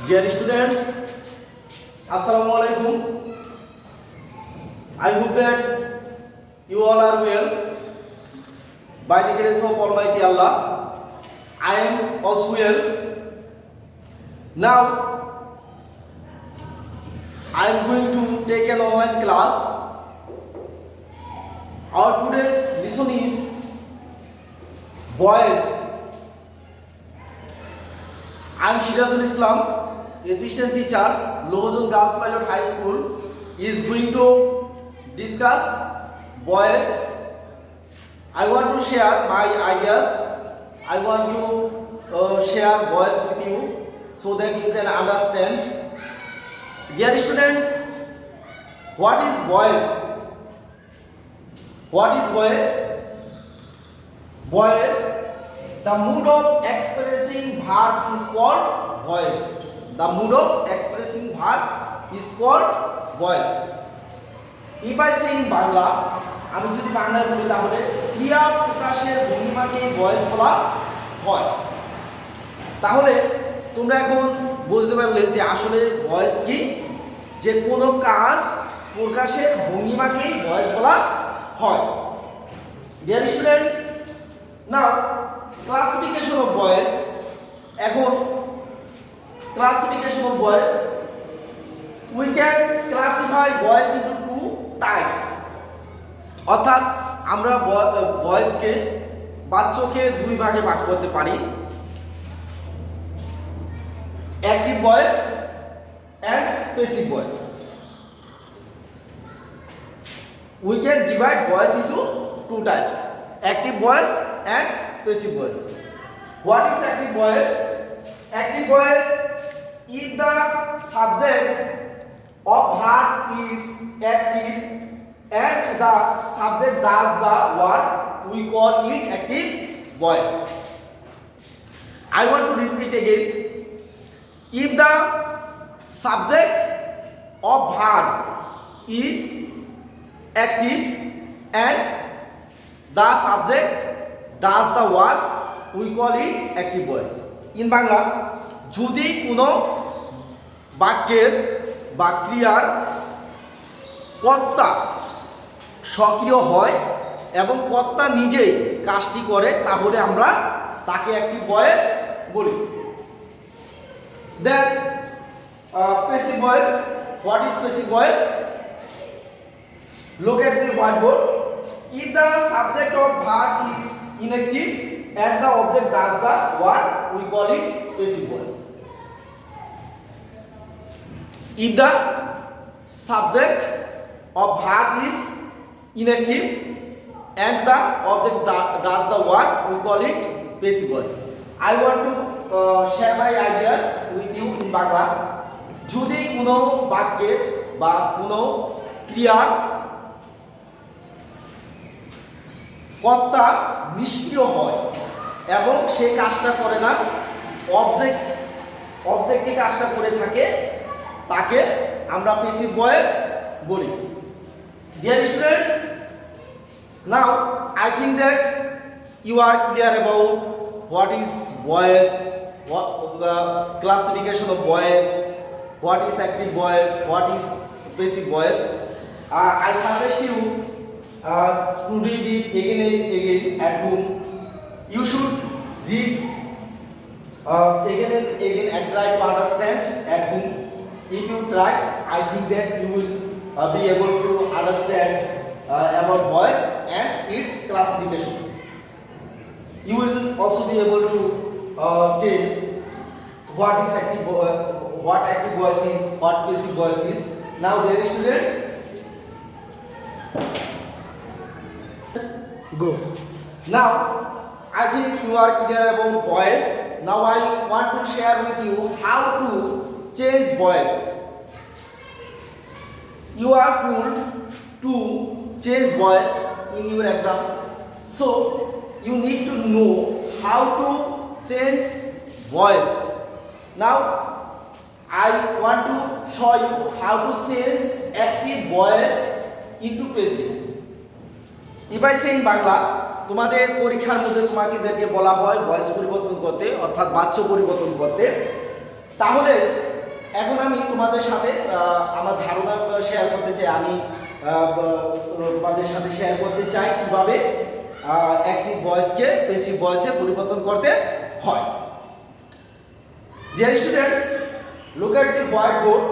Dear students, Assalamu alaikum. I hope that you all are well. By the grace of Almighty Allah, I am also well. Now, I am going to take an online class. Our today's lesson is boys. I am Sirajul Islam, assistant teacher, Lohojon Girls Pilot High School, is going to discuss boys. I want to share my ideas. I want to share boys with you so that you can understand. Dear students, what is boys? What is boys? Boys, the mood of expressing verb is called voice. The mood of expressing verb is called voice. If I say in Bangla, আমি যদি বাংলায় বলি তাহলে ক্রিয়া প্রকাশের ভঙ্গিমাকে voice বলা হয়। তাহলে তোমরা এখন বুঝতে পারলে যে আসলে ভয়েস কি, যে কোনো কাজ প্রকাশের ভঙ্গিমাকেই ভয়েস বলা হয়। Dear students, now classification of voice. এখন classification of voice, we can classify voice into two types. অর্থাৎ আমরা ভয়েসকে বাক্যকে দুই ভাগে ভাগ করতে পারি, active voice and passive voice. We can divide voice into two types, active voice and passive voice. What is active voice? Active voice, if the subject of verb is active and the subject does the word, we call it active voice. I want to repeat again. If the subject of verb is active and the subject does the word, we call it active voice. In Bangla, যদি কোনো বাক্যের বা ক্রিয়ার কর্তা সক্রিয় হয় এবং কর্তা নিজেই কাজটি করে তাহলে আমরা তাকে অ্যাক্টিভ ভয়েস বলি। Then passive voice. What is passive voice? Look at the whiteboard. If the subject of verb is inactive and the object does the word, we call it passive voice. If the subject of verb is inactive and the object does the word, we call it passive voice. I want to share my ideas with you in Bangla. যদি কোনো বাক্যে বা কোনো ক্রিয়ার কর্তা নিষ্ক্রিয় হয় এবং সে কাজটা করে না, অবজেক্টই কাজটা করে থাকে, তাকে আমরা প্যাসিভ ভয়েস বলি। Dear students, now I think that you are clear about what is voice, what the classification of voice, what is active voice, what is passive voice. I suggest you to read it again and again at home. You should read again and again and try to understand at home. If you try, I think that you will be able to understand about voice and its classification. You will also be able to tell what is active voice is, what passive voice is. Now, dear students, go. Now, I think you are clear about voice. Now, I want to share with you how to change voice. You are told to change voice in your exam, so you need to know how to change voice. Now, I want to show you how to change active voice into passive. If I say in Bangla, তোমাদের পরীক্ষার মধ্যে তোমাদেরকে বলা হয় voice পরিবর্তন করতে, অর্থাৎ বাচ্য পরিবর্তন করতে, তাহলে এখন আমি তোমাদের সাথে আমার ধারণা শেয়ার করতে চাই। আমি তোমাদের সাথে শেয়ার করতে চাই কিভাবে অ্যাক্টিভ ভয়েসকে প্যাসিভ ভয়েসে পরিবর্তন করতে হয়। Dear students, look at the whiteboard.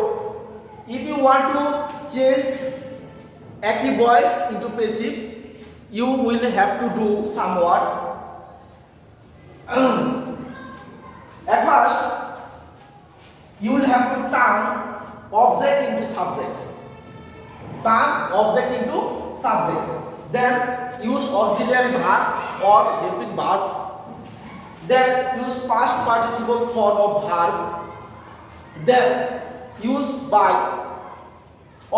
If you want to change active voice into passive, you will have to do some work. At first, you will have to turn object into subject. Turn object into subject. Then use auxiliary verb or helping verb. Then use past participle form of verb. Then use by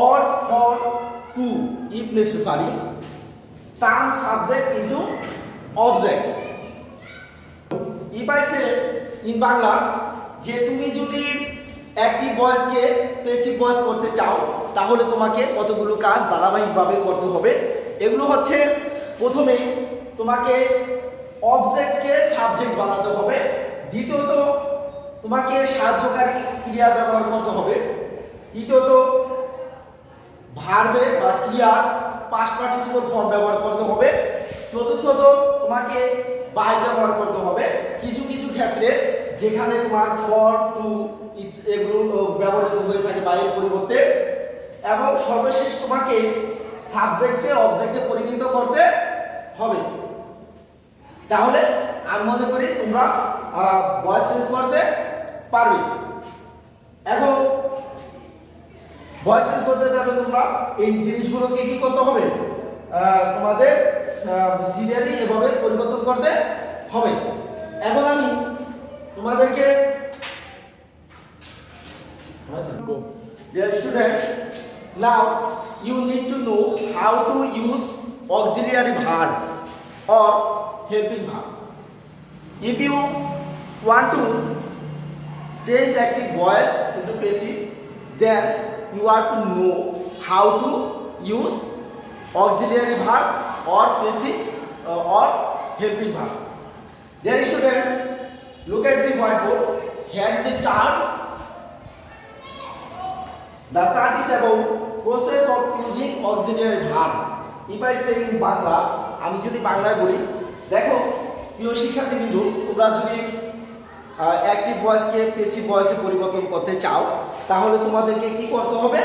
or for to if necessary. Turn subject into object. If I say in Bangla যে তুমি যদি active ভয়েসকে passive voice করতে চাও তাহলে তোমাকে কতগুলো কাজ ধারাবাহিকভাবে করতে হবে। এগুলো হচ্ছে, প্রথমে তোমাকে অবজেক্টকে সাবজেক্ট বানাতে হবে। দ্বিতীয়ত তোমাকে সাহায্যকারী ক্রিয়া ব্যবহার করতে হবে। তৃতীয়ত ভার্বের বা ক্রিয়ার পাস্ট পার্টিসিপল ফর্ম ব্যবহার করতে হবে। চতুর্থত তোমাকে বাই ব্যবহার করতে হবে কিছু কিছু ক্ষেত্রে যেখানে তোমার ফর টু এগুলো ব্যবহৃত হয়ে থাকে বাইয়ের পরিবর্তে। এবং সর্বশেষ তোমাকে সাবজেক্টকে অবজেক্টে পরিণত করতে হবে। তাহলে আমি মনে করি তোমরা ভয়েস চেঞ্জ করতে পারবে। এখন ভয়েস চেঞ্জ করতে তাহলে তোমরা এই জিনিসগুলোকে কি করতে হবে, তোমাদের সিরিয়ালি এভাবে পরিবর্তন করতে হবে। এখন আমি তোমাদেরকে Dear students, now you need to know how to use auxiliary verb or helping verb. If you want to change active voice into passive, then you have to know how to use auxiliary verb or passive or helping verb. Dear students, look at the whiteboard. Here is a chart. The chart is about process of using auxiliary verb. If I say in Bangla, আমি যদি বাংলায় বলি, দেখো প্রিয় শিক্ষার্থীবৃন্দু, তোমরা যদি active ভয়েসকে passive ভয়েসে পরিবর্তন করতে চাও তাহলে তোমাদেরকে কি করতে হবে,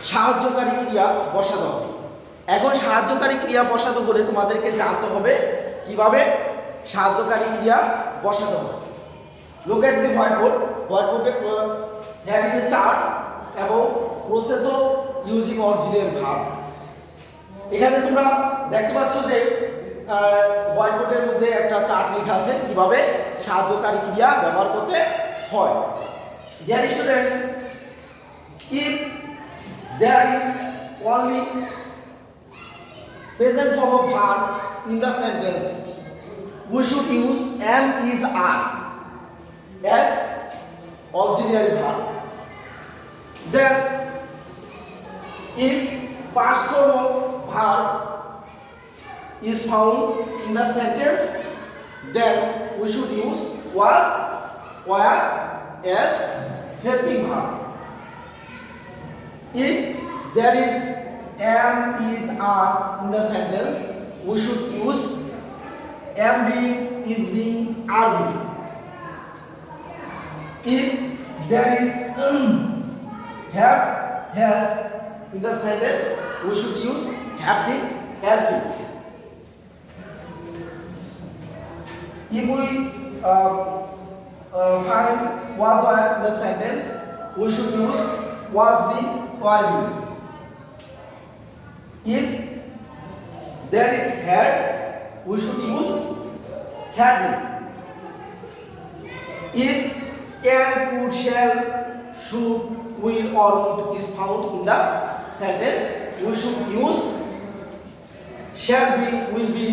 সাহায্যকারী ক্রিয়া বসাতে হবে। এখন সাহায্যকারী ক্রিয়া বসাতে হলে তোমাদেরকে জানতে হবে কিভাবে সাহায্যকারী ক্রিয়া বসাতে হবে। Look at the whiteboard. Whiteboard here is a chart about process of using auxiliary verb. এখানে তোমরা দেখতে পাচ্ছ যে হোয়াইটবোর্ডের মধ্যে একটা চার্ট লেখা আছে কিভাবে সাহায্যকারী ক্রিয়া ব্যবহার করতে হয়। Dear students, if there is only present form of verb in the sentence, we should use am, is, are as auxiliary verb. Then if past form of verb is found in the sentence, then we should use was, were as helping verb. If there is am, is, are in the sentence, we should use am being, is being, are being. If there is have, has in the sentence, we should use have been, has been. If we find was, were in the sentence, we should use was been, were been. If there is had, we should use had been. If can, could, shall, should, will, or would is found in the sentence, we should use shall be, will be,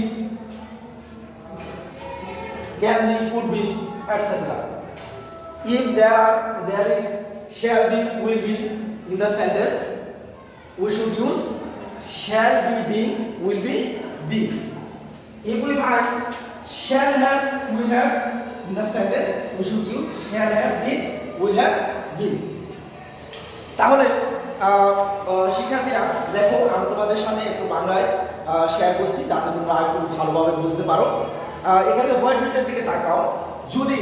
can be, could be, etc. If there is shall be, will be in the sentence, we should use shall be, being, will be, being. If we find shall have, will have in the sentence, we should use shall have, been, will have been. তাহলে শিক্ষার্থীরা দেখো, আমি তোমাদের সাথে একটু বাংলায় share করছি যাতে তোমরা একটু ভালোভাবে বুঝতে পারো। এখানে হোয়াইট বিটের দিকে তাকাও। যদি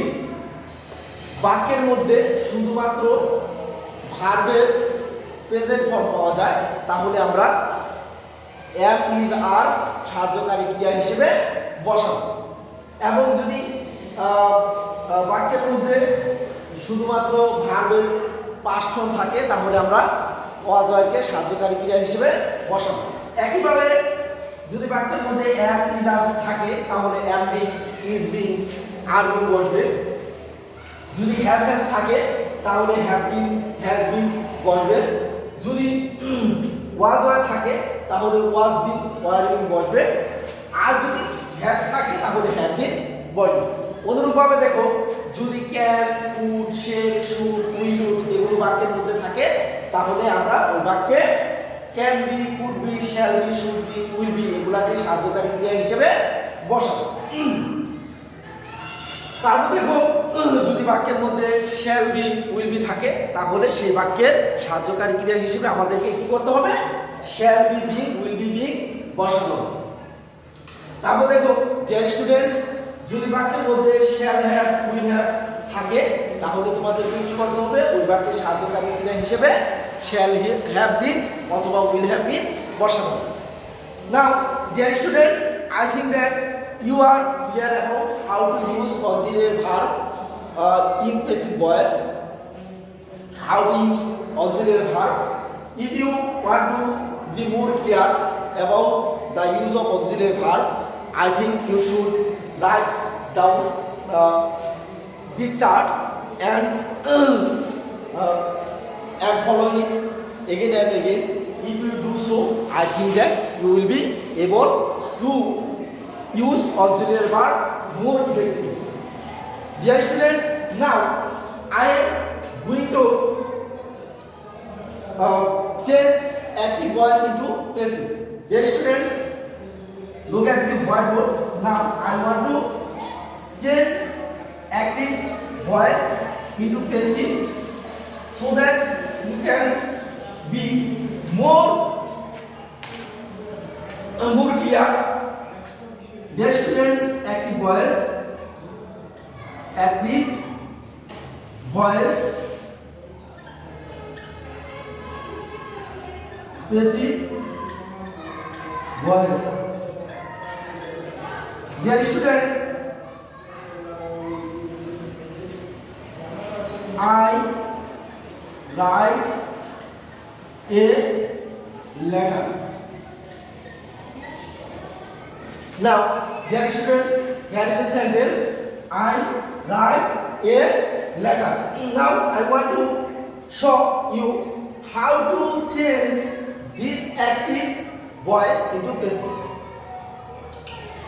বাক্যের মধ্যে শুধুমাত্র ভার্বের প্রেজেন্ট ফর্ম পাওয়া যায় তাহলে আমরা এম ইজ আর সাহায্যকারী ক্রিয়া হিসেবে বসাবো। এবং যদি বাক্যের মধ্যে শুধুমাত্র ভার্বের পাস্ট ফর্ম থাকে তাহলে আমরা ওয়াজ ওয়ারকে সাহায্যকারী ক্রিয়া হিসেবে বসাবো। একইভাবে যদি বাক্যের মধ্যে এম ইজ আর থাকে তাহলে am being, is being, are being বসবে। যদি হ্যাভ হ্যাজ থাকে তাহলে হ্যাভ বিন, হ্যাজ বিন বসবে। যদি ওয়াজ ওয়ার থাকে তাহলে ওয়াজ বিন, ওয়ার বিন বসবে। আর যদি হ্যাভ থাকে তাহলে হ্যাভ বিন বসবে। অনুরূপভাবে দেখো, যদি can, could, shall, should, will, এগুলো বাক্যের মধ্যে থাকে তাহলে আমরা ওই বাক্যে can be, could be, shall be, should be, will be এগুলাকে সাহায্যকারী ক্রিয়া হিসেবে বসাবো। তারপর দেখো, যদি বাক্যের মধ্যে শ্যাল বি, উইল বি থাকে তাহলে সেই বাক্যের সাহায্যকারী ক্রিয়া হিসেবে আমাদেরকে কি করতে হবে? Shall be being, will be being বসাতে হবে। তারপর দেখো, ডিয়ার স্টুডেন্টস, যদি বাক্যের মধ্যে শ্যাল হ্যাভ, উইল হ্যাভ থাকে তাহলে তোমাদেরকে কি করতে হবে? ওই বাক্যের সাহায্যকারী ক্রিয়া হিসেবে শ্যাল হ্যাভ বিন অথবা উইল হ্যাভ বিন বসাতে হবে। Now dear students, I think that you are clear about how to use auxiliary verb in passive voice. How to use auxiliary verb. If you want to be more clear about the use of auxiliary verb, I think you should write down this chart and follow it again and again. If you do so, I think that you will be able to use auxiliary verb more effectively. Dear students, now I am going to change active voice into passive. Dear students, look at the whiteboard. Now I want to change active voice into passive so that you can be more clear. Dear students, active voice, passive voice. Dear student, I write a letter. Now, dear students, here is a sentence. I write a letter. Now, I want to show you how to change this active voice into passive.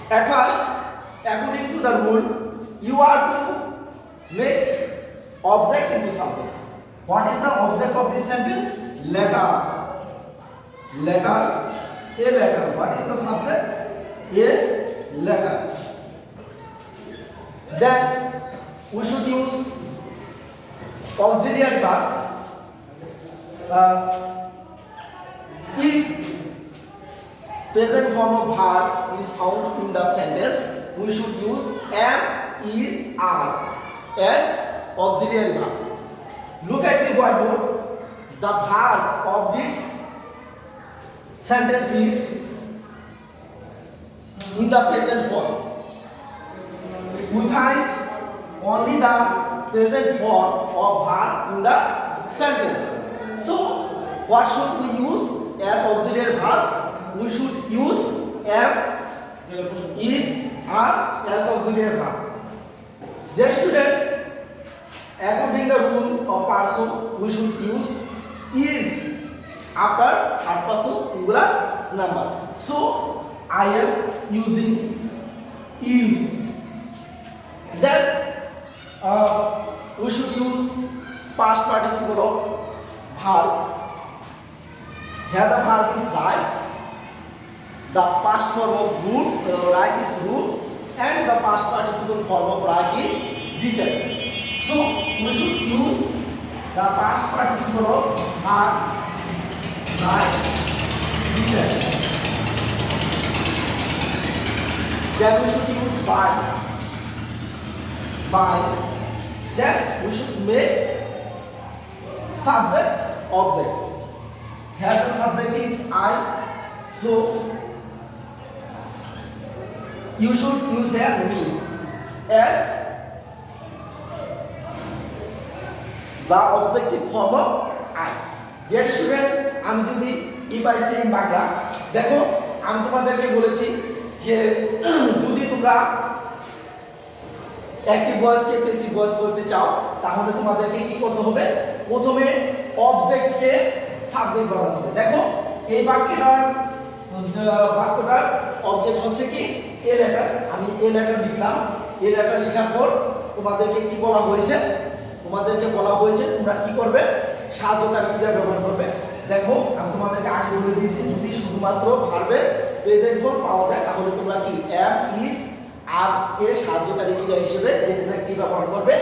At first, according to the rule, you are to make object into subject. What is the object of this sentence? Letter. Letter. A letter. What is the subject? A letter. Then we should use auxiliary verb. If present form of verb is found in the sentence, we should use am, is, are as auxiliary verb. Look at the whiteboard. The verb of this sentence is in the present form. We find only the present form of verb in the sentence. So, what should we use as auxiliary verb? We should use am, is, are as auxiliary verb. Dear students, according to the rule of person, we should use is after third person singular number. So, I am using is. Then we should use past participle of verb. Here the verb is right. The past form of root, right is root, and the past participle form of right is written. So we should use the past participle of are like written. Then we should use by. Then we should make subject object. Here the subject is I, so you should use here me as the objective form of I. Dear students, আমি যদি if I say in Bangla, দেখো আমি তোমাদেরকে বলেছি যে যদি তোমরা active ভয়েসকে passive voice করতে চাও তাহলে তোমাদেরকে কি করতে হবে, প্রথমে অবজেক্টকে সাবজেক্ট বানাতে হবে। দেখো এই বাক্যটার অবজেক্ট হচ্ছে কি এ লেটার, আমি এ লেটার লিখলাম। এ লেটার লেখার পর তোমাদেরকে কি বলা হয়েছে, তোমাদেরকে বলা হয়েছে তোমরা কি করবে, সাহায্যকারী ক্রিয়া ব্যবহার করবে। দেখো আমি তোমাদেরকে আগে বলে দিয়েছি যদি শুধুমাত্র ভার্বের প্রেজেন্ট ফর্ম পাওয়া যায় তাহলে তোমরা কি এম ইজ আর কে সাহায্যকারী ক্রিয়া হিসেবে যেটা কি ব্যবহার করবে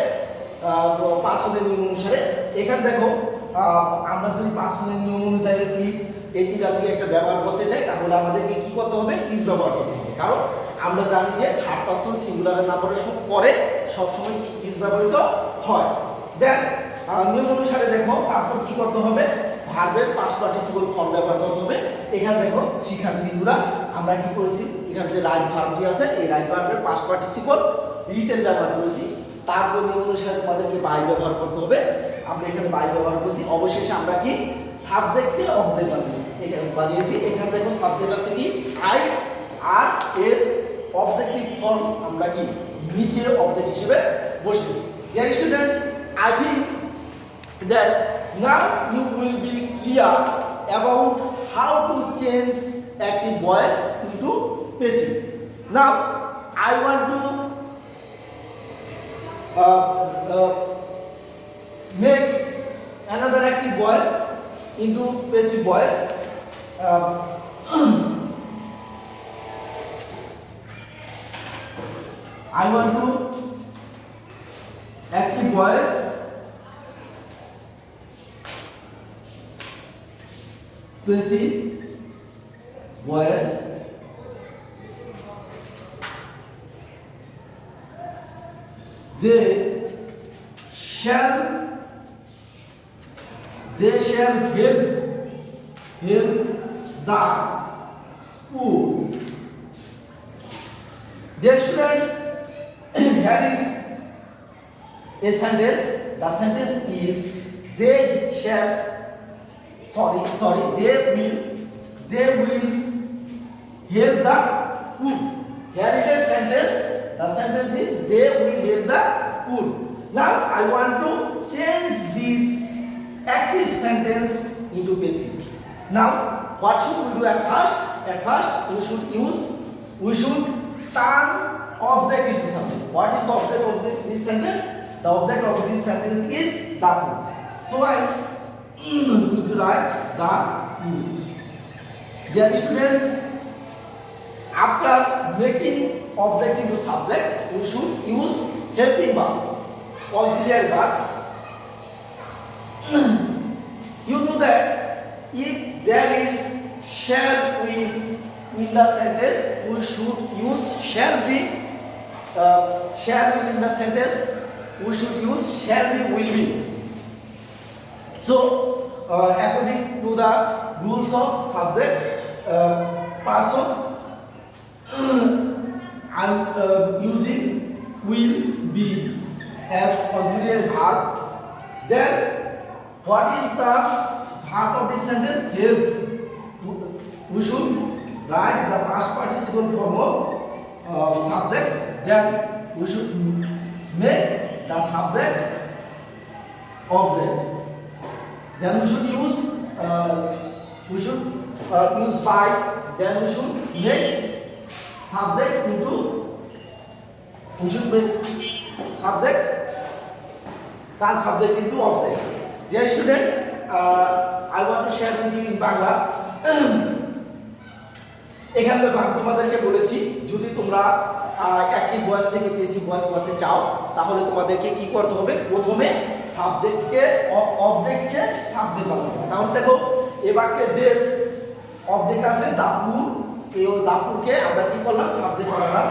পাঁচজনের নিয়ম অনুসারে। এখানে দেখো আমরা যদি পাঁচজনের নিয়ম অনুযায়ী এই তিনটা থেকে একটা ব্যবহার করতে চাই তাহলে আমাদেরকে কি করতে হবে, ইজ ব্যবহার করতে হবে। কারণ আমরা জানি যে থার্ড পারসন সিঙ্গুলারের নাম্বারের পরে সবসময় কি ইজ ব্যবহৃত হয়। দেন নিয়ম অনুসারে দেখো তারপর কি করতে হবে, ভার্বের পাস্ট পার্টিসিপল ফর্ম ব্যবহার করতে হবে। এখানে দেখো শিক্ষার্থী বিন্দুরা আমরা কি করেছি, এখানে যে রাইট ভার্বটি আছে এই রাইট ভার্বের পাস্ট পার্টিসিপল রিটেন ব্যবহার করেছি। তারপর নিয়ম অনুসারে তোমাদেরকে বাই ব্যবহার করতে হবে, আমরা এখানে বাই ব্যবহার করেছি। অবশেষে আমরা কি সাবজেক্টে অবজেক্ট বানিয়েছি। এখানে দেখো সাবজেক্ট আছে কি আই, আর এর অবজেক্টিভ ফর্ম আমরা কি নিকে অবজেক্ট হিসেবে বসিয়েছি। Deer students, I think that now you will be clear about how to change active voice into passive. Now I want to make another active voice into passive voice. I want to active voice passive voice they shall give him the food. Dear students, here is a sentence. The sentence is they shall they will hear the wood. Here is a sentence. The sentence is they will hear the wood. Now I want to change this active sentence into passive. Now what should we do at first? At first we should turn object into something. What is the object of this sentence? The object of this sentence is the food. So I will write the food. Dear students, after making object into subject, we should use helping verb, auxiliary verb. You know that if there is shall will in the sentence, we should use shall be in the sentence, we should use shall be will be. So according to the rules of subject person, I'm using will be as auxiliary verb. Then what is the verb of this sentence? Help. We should write the past participle form of subject. Then we should make the subject object. Then we should use by. Then we should make subject into object. Dear students, I want to share with you in Bangla. এখানে তোমাদেরকে বলেছি যদি তোমরা active voice থেকে passive voice করতে চাও তাহলে তোমাদেরকে কি করতে হবে, প্রথমে সাবজেক্টকে অবজেক্টকে সাবজেক্ট বানাবো। কারণ দেখো এই বাক্যে যে অবজেক্ট আছে দাপুর, এই দাপুরকে আমরা কি করলাম সাবজেক্ট বানালাম।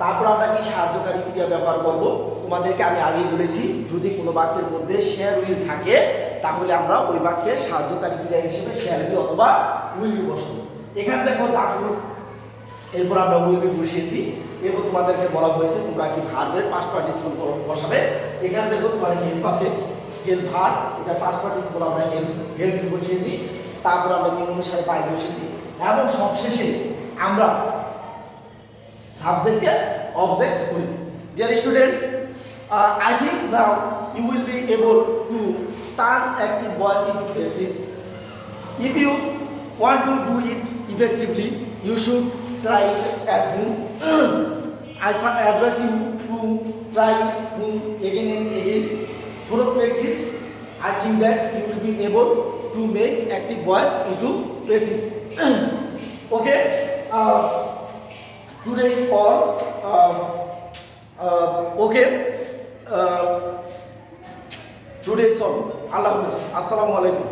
তারপর আমরা কি সাহায্যকারী ক্রিয়া ব্যবহার করব। তোমাদেরকে আমি আগেই বলেছি যদি কোনো বাক্যের মধ্যে শেয়ার উইল থাকে তাহলে আমরা ওই বাক্যের সাহায্যকারী ক্রিয়া হিসেবে শেয়ার বি অথবা উইল বি বসাবো। এখানে দেখো দাপুর, এরপর আমরা উইল বি বসিয়েছি। এরপর তোমাদেরকে বলা হয়েছে তোমরা কি ভার্বের পাস্ট পার্টিসিপল বসাবে। এখানে দেখো তোমার হেল্প আছে, হেল্প ভার্ব, এটা পাস্ট পার্টিসিপল আমরা হেল্প বসিয়েছি। তারপর আমরা নিয়ম অনুসারে বাই বসিয়েছি এবং সবশেষে আমরা সাবজেক্টকে অবজেক্ট করেছি। Deer students, I think now you will be able to turn active voice into passive. If you want to do it effectively, you should try it at home. I advise you to try it home again and again. Through practice, I think that you will be able to make active voice into passive. Okay. Today's all. Okay. Today's all. Allah Hafiz. Assalamu alaikum.